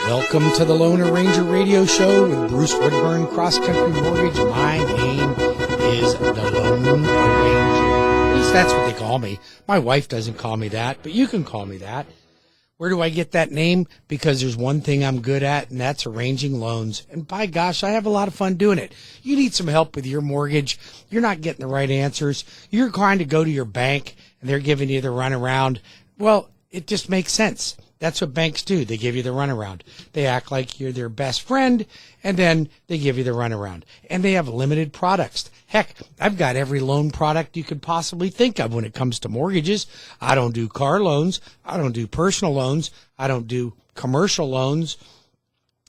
Welcome to the Lone Ranger Radio Show with Bruce Woodburn, CrossCountry Mortgage. My name is the Lone Ranger. At least that's what they call me. My wife doesn't call me that, but you can call me that. Where do I get that name? Because there's one thing I'm good at, and that's arranging loans. And by gosh, I have a lot of fun doing it. You need some help with your mortgage. You're not getting the right answers. You're trying to go to your bank, and they're giving you the runaround. Well, it just makes sense. That's what banks do. They give you the runaround. They act like you're their best friend, and then they give you the runaround. And they have limited products. Heck, I've got every loan product you could possibly think of when it comes to mortgages. I don't do car loans. I don't do personal loans. I don't do commercial loans.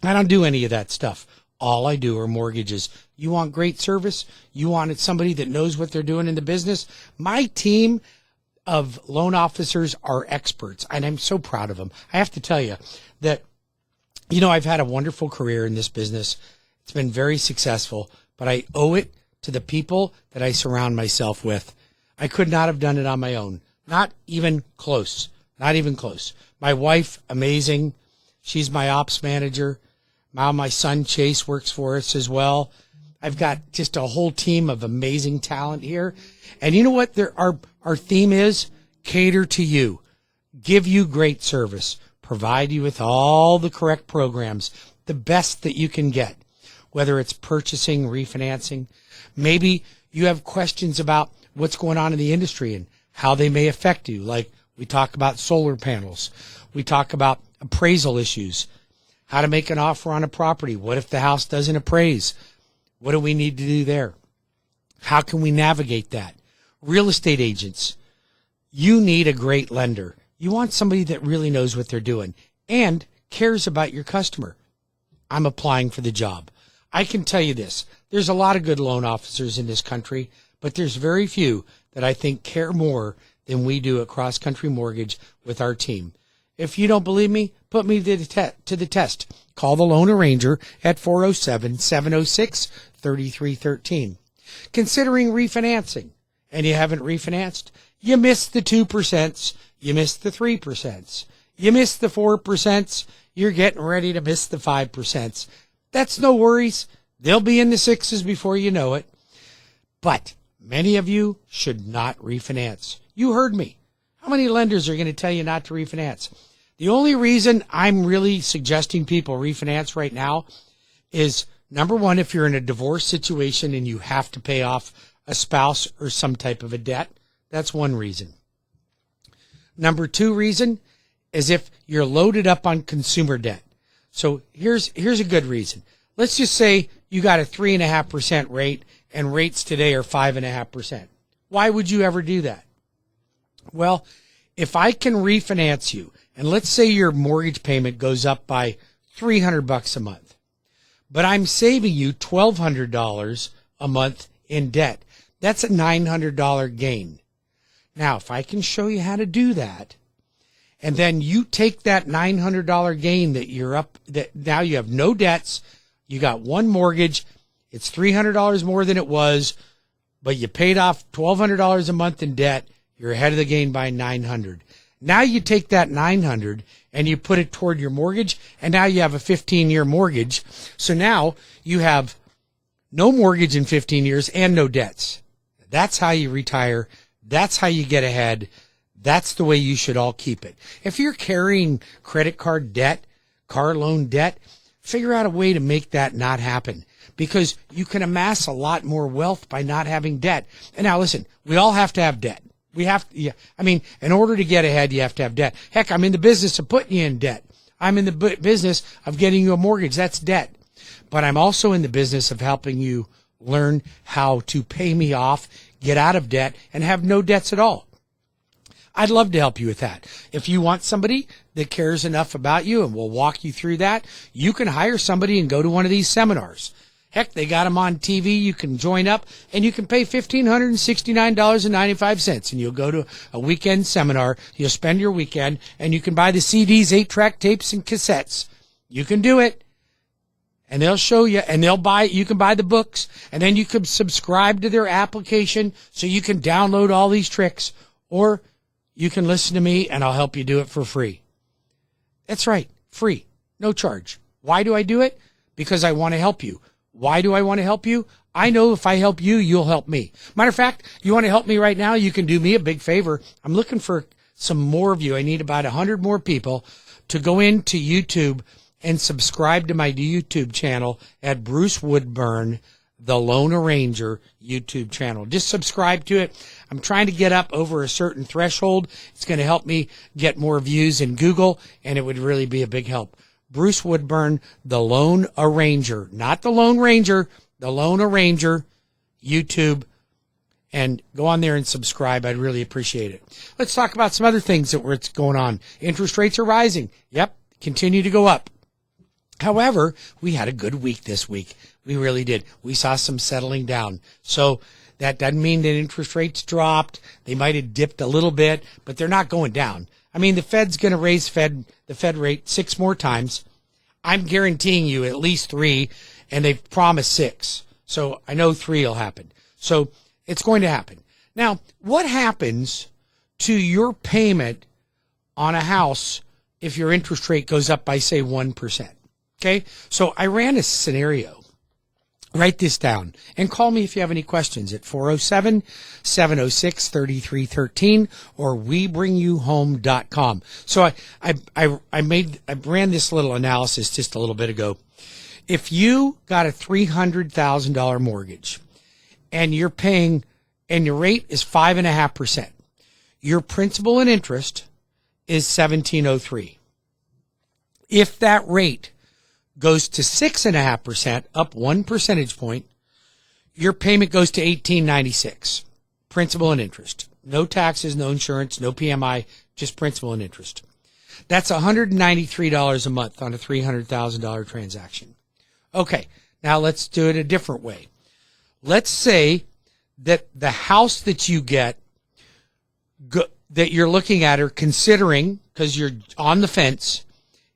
I don't do any of that stuff. All I do are mortgages. You want great service? You want somebody that knows what they're doing in the business? My team of loan officers are experts, and I'm so proud of them. I have to tell you that, I've had a wonderful career in this business. It's been very successful, but I owe it to the people that I surround myself with. I could not have done it on my own. Not even close. Not even close. My wife, amazing. She's my ops manager. Now my son Chase works for us as well. I've got just a whole team of amazing talent here. And you know what? Our theme is cater to you, give you great service, provide you with all the correct programs, the best that you can get, whether it's purchasing, refinancing. Maybe you have questions about what's going on in the industry and how they may affect you. Like we talk about solar panels. We talk about appraisal issues, how to make an offer on a property. What if the house doesn't appraise? What do we need to do there? How can we navigate that? Real estate agents, you need a great lender. You want somebody that really knows what they're doing and cares about your customer. I'm applying for the job. I can tell you this. There's a lot of good loan officers in this country, but there's very few that I think care more than we do at CrossCountry Mortgage with our team. If you don't believe me, put me to the test. Call the Loan Ranger at 407-706-3313. Considering refinancing, and you haven't refinanced, you missed the 2%, you missed the 3%, you missed the 4%, you're getting ready to miss the 5%. That's no worries. They'll be in the 6s before you know it. But many of you should not refinance. You heard me. How many lenders are going to tell you not to refinance? The only reason I'm really suggesting people refinance right now is, number one, if you're in a divorce situation and you have to pay off a spouse or some type of a debt, that's one reason. Number two reason is if you're loaded up on consumer debt. So here's a good reason. Let's just say you got a 3.5% rate and rates today are 5.5%. Why would you ever do that? Well, if I can refinance you, and let's say your mortgage payment goes up by $300 a month, but I'm saving you $1,200 a month in debt. That's a $900 gain. Now, if I can show you how to do that, and then you take that $900 gain that now you have no debts, you got one mortgage, it's $300 more than it was, but you paid off $1,200 a month in debt, you're ahead of the game by $900. Now you take that $900 and you put it toward your mortgage, and now you have a 15-year mortgage. So now you have no mortgage in 15 years and no debts. That's how you retire. That's how you get ahead. That's the way you should all keep it. If you're carrying credit card debt, car loan debt, figure out a way to make that not happen, because you can amass a lot more wealth by not having debt. And now listen, we all have to have debt. In order to get ahead, you have to have debt. Heck, I'm in the business of putting you in debt. I'm in the business of getting you a mortgage. That's debt. But I'm also in the business of helping you learn how to pay me off, get out of debt, and have no debts at all. I'd love to help you with that. If you want somebody that cares enough about you and will walk you through that, you can hire somebody and go to one of these seminars. Heck, they got them on TV. You can join up, and you can pay $1,569.95, and you'll go to a weekend seminar. You'll spend your weekend, and you can buy the CDs, 8-track tapes, and cassettes. You can do it. And they'll show you, and you can buy the books, and then you can subscribe to their application so you can download all these tricks, or you can listen to me and I'll help you do it for free. That's right, free. No charge. Why do I do it? Because I want to help you. Why do I want to help you? I know if I help you, you'll help me. Matter of fact, you want to help me right now? You can do me a big favor. I'm looking for some more of you. I need about 100 more people to go into YouTube and subscribe to my YouTube channel at Bruce Woodburn, the Lone Arranger YouTube channel. Just subscribe to it. I'm trying to get up over a certain threshold. It's going to help me get more views in Google, and it would really be a big help. Bruce Woodburn, the Lone Arranger, not the Lone Ranger, the Lone Arranger, YouTube, and go on there and subscribe. I'd really appreciate it. Let's talk about some other things that's going on. Interest rates are rising. Yep, continue to go up. However, we had a good week this week. We really did. We saw some settling down. So that doesn't mean that interest rates dropped. They might have dipped a little bit, but they're not going down. I mean, the Fed's going to raise the Fed rate 6 more times. I'm guaranteeing you at least 3, and they've promised 6. So I know 3 will happen. So it's going to happen. Now, what happens to your payment on a house if your interest rate goes up by, say, 1%? Okay, so I ran a scenario. Write this down and call me if you have any questions at 407-706-3313 or webringyouhome.com. So I ran this little analysis just a little bit ago. If you got a $300,000 mortgage and you're paying, and your rate is 5.5%, your principal and interest is $1,703. If that rate goes to 6.5%, up 1 percentage point, your payment goes to $1,896, principal and interest. No taxes, no insurance, no PMI, just principal and interest. That's $193 a month on a $300,000 transaction. Okay, now let's do it a different way. Let's say that the house that you get, that you're looking at or considering, because you're on the fence,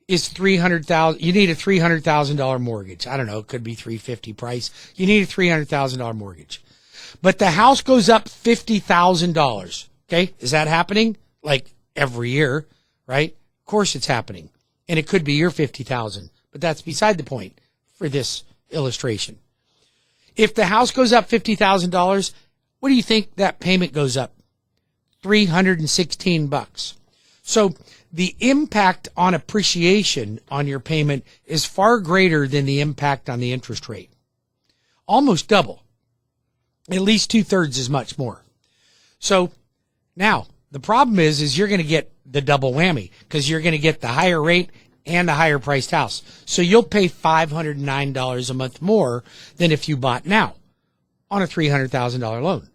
is $300,000. You need a $300,000 mortgage. I don't know. It could be $350 price. You need a $300,000 mortgage, but the house goes up $50,000. Okay. Is that happening? Like every year, right? Of course it's happening. And it could be your $50,000, but that's beside the point for this illustration. If the house goes up $50,000, what do you think that payment goes up? $316. So the impact on appreciation on your payment is far greater than the impact on the interest rate. Almost double. At least 2/3 as much more. So now the problem is you're going to get the double whammy because you're going to get the higher rate and the higher priced house. So you'll pay $509 a month more than if you bought now on a $300,000 loan.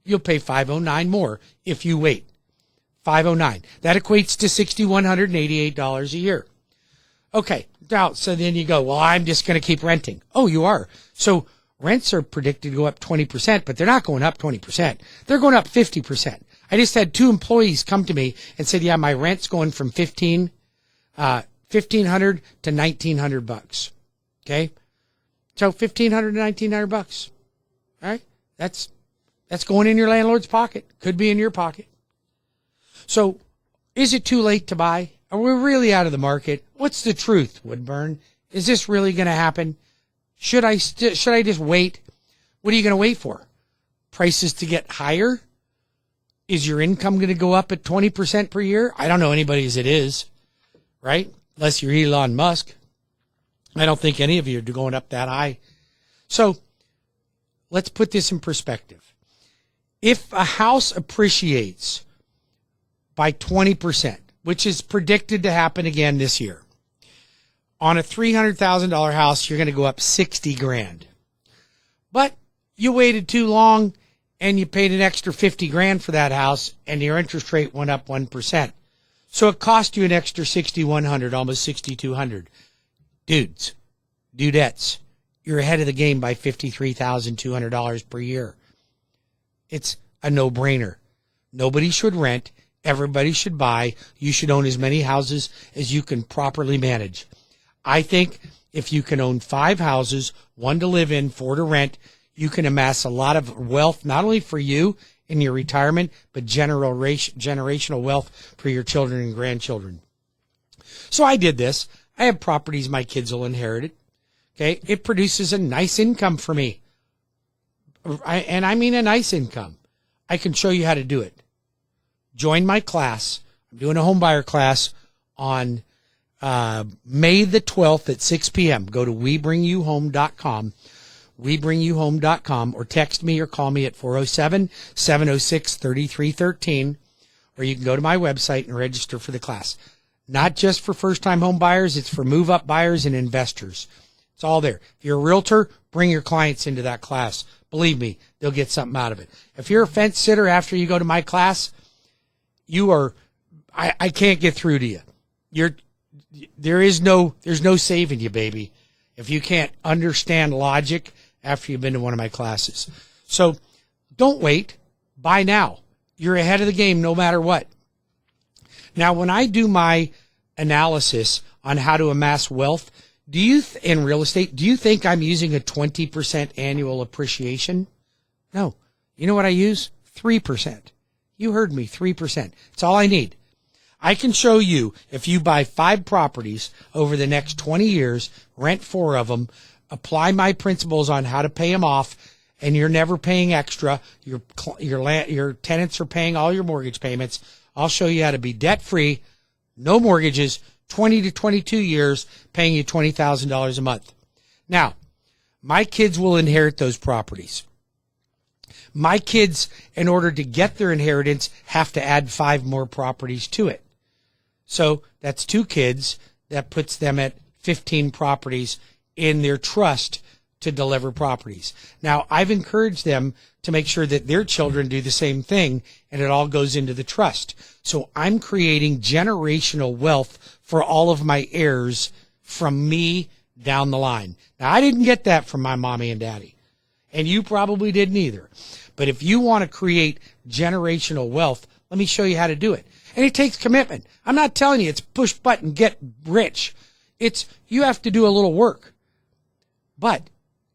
You'll pay $509 more if you wait. $509. That equates to $6,188 a year. Okay, now, so then you go, well, I'm just going to keep renting. Oh, you are. So rents are predicted to go up 20%, but they're not going up 20%. They're going up 50%. I just had 2 employees come to me and said, yeah, my rent's going from $1,500 to $1,900. Okay? So $1,500 to $1,900. All right? That's going in your landlord's pocket. Could be in your pocket. So is it too late to buy? Are we really out of the market? What's the truth, Woodburn? Is this really going to happen? Should I just wait? What are you going to wait for? Prices to get higher? Is your income going to go up at 20% per year? I don't know anybody as it is, right? Unless you're Elon Musk. I don't think any of you are going up that high. So let's put this in perspective. If a house appreciates by 20%, which is predicted to happen again this year, on a $300,000 house, you're going to go up $60,000. But you waited too long and you paid an extra $50,000 for that house and your interest rate went up 1%. So it cost you an extra $6,100, almost $6,200. Dudettes, you're ahead of the game by $53,200 per year. It's a no-brainer. Nobody should rent. Everybody should buy. You should own as many houses as you can properly manage. I think if you can own 5 houses, 1 to live in, 4 to rent, you can amass a lot of wealth, not only for you in your retirement, but generational wealth for your children and grandchildren. So I did this. I have properties my kids will inherit. Okay. It produces a nice income for me. And I mean a nice income. I can show you how to do it. Join my class. I'm doing a home buyer class on May the 12th at 6 p.m. Go to WeBringYouHome.com, WeBringYouHome.com, or text me or call me at 407-706-3313, or you can go to my website and register for the class. Not just for first-time home buyers, it's for move-up buyers and investors. It's all there. If you're a realtor, bring your clients into that class. Believe me, they'll get something out of it. If you're a fence sitter after you go to my class, I can't get through to you. There's no saving you, baby, if you can't understand logic after you've been to one of my classes. So don't wait. Buy now. You're ahead of the game no matter what. Now, when I do my analysis on how to amass wealth, in real estate, do you think I'm using a 20% annual appreciation? No. You know what I use? 3%. You heard me, 3%. It's all I need. I can show you, if you buy 5 properties over the next 20 years, rent 4 of them, apply my principles on how to pay them off, and you're never paying extra. Your tenants are paying all your mortgage payments. I'll show you how to be debt-free, no mortgages, 20 to 22 years, paying you $20,000 a month. Now, my kids will inherit those properties. My kids, in order to get their inheritance, have to add 5 more properties to it. So that's 2 kids. That puts them at 15 properties in their trust to deliver properties. Now, I've encouraged them to make sure that their children do the same thing, and it all goes into the trust. So I'm creating generational wealth for all of my heirs from me down the line. Now, I didn't get that from my mommy and daddy, and you probably didn't either. But if you want to create generational wealth, let me show you how to do it. And it takes commitment. I'm not telling you it's push button, get rich. You have to do a little work. But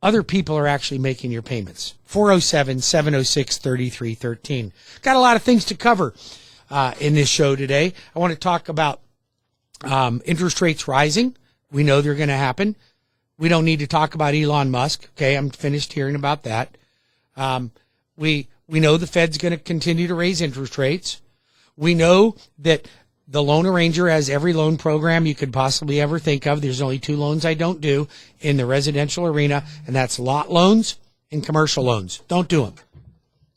other people are actually making your payments. 407-706-3313. Got a lot of things to cover in this show today. I want to talk about interest rates rising. We know they're going to happen. We don't need to talk about Elon Musk. Okay, I'm finished hearing about that. We know the Fed's going to continue to raise interest rates. We know that the loan arranger has every loan program you could possibly ever think of. There's only 2 loans I don't do in the residential arena, and that's lot loans and commercial loans. Don't do them.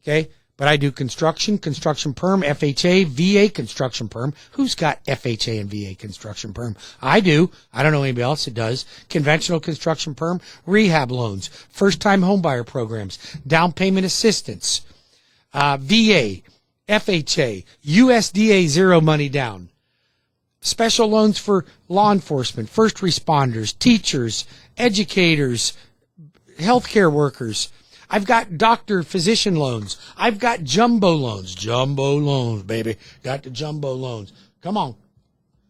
Okay? But I do construction perm, FHA, VA construction perm. Who's got FHA and VA construction perm? I do. I don't know anybody else that does. Conventional construction perm, rehab loans, first-time homebuyer programs, down payment assistance, VA, FHA, USDA zero money down, special loans for law enforcement, first responders, teachers, educators, healthcare workers. I've got physician loans. I've got jumbo loans, baby. Got the jumbo loans. Come on,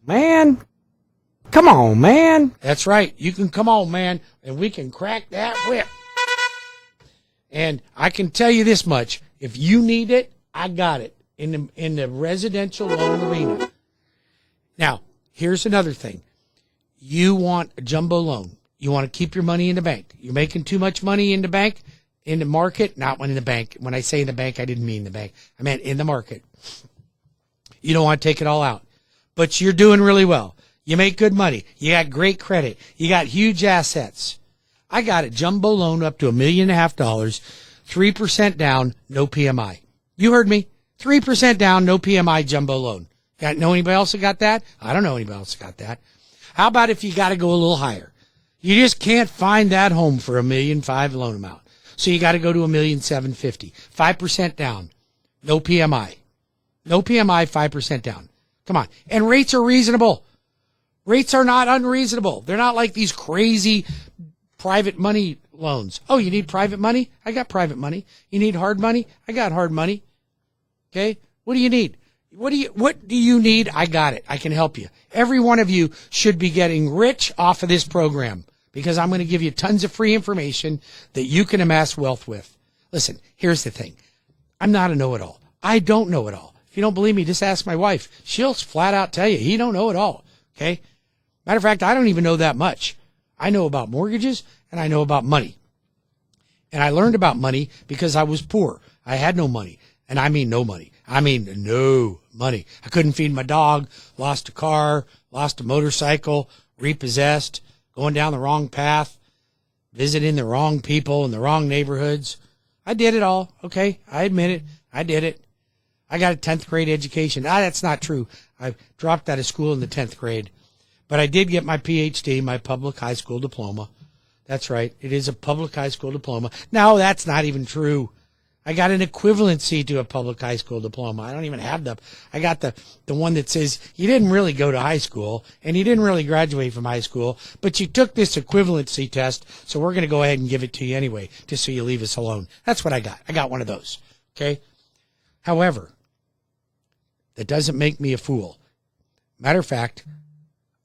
man. Come on, man. That's right. You can come on, man, and we can crack that whip. And I can tell you this much. If you need it, I got it in the residential loan arena. Now, here's another thing. You want a jumbo loan. You want to keep your money in the bank. You're making too much money in the bank, in the market, not in the bank. When I say in the bank, I didn't mean the bank. I meant in the market. You don't want to take it all out. But you're doing really well. You make good money. You got great credit. You got huge assets. I got a jumbo loan up to $1.5 million, 3% down, no PMI. You heard me. 3% down, no PMI jumbo loan. Know anybody else that got that? I don't know anybody else that got that. How about if you got to go a little higher? You just can't find that home for $1.5 million loan amount. So you got to go to $1.75 million, 5% down, no PMI. No PMI, 5% down. Come on. And rates are reasonable. Rates are not unreasonable. They're not like these crazy private money loans. Oh, you need private money? I got private money. You need hard money? I got hard money. Okay? What do you need? What do you need? I got it. I can help you. Every one of you should be getting rich off of this program because I'm going to give you tons of free information that you can amass wealth with. Listen, here's the thing. I'm not a know-it-all. I don't know it all. If you don't believe me, just ask my wife. She'll flat out tell you, he don't know it all. Okay? Matter of fact, I don't even know that much. I know about mortgages and I know about money. And I learned about money because I was poor. I had no money. And I mean no money. I mean no money. I couldn't feed my dog, lost a car, lost a motorcycle, repossessed, going down the wrong path, visiting the wrong people in the wrong neighborhoods. I did it all. Okay, I admit it. I did it. I got a 10th grade education. That's not true. I dropped out of school in the 10th grade. But I did get my PhD, my public high school diploma. That's right. It is a public high school diploma. No, that's not even true. I got an equivalency to a public high school diploma. I don't even have I got the one that says you didn't really go to high school and you didn't really graduate from high school, but you took this equivalency test, so we're going to go ahead and give it to you anyway, just so you leave us alone. That's what I got. I got one of those. Okay? However, that doesn't make me a fool. Matter of fact,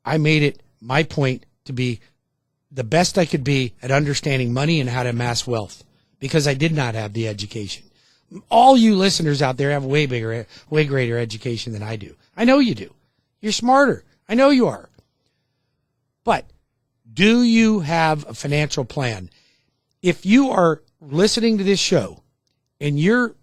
I made it my point to be the best I could be at understanding money and how to amass wealth, because I did not have the education. All you listeners out there have way greater education than I do. I know you do. You're smarter. I know you are. But do you have a financial plan? If you are listening to this show and you're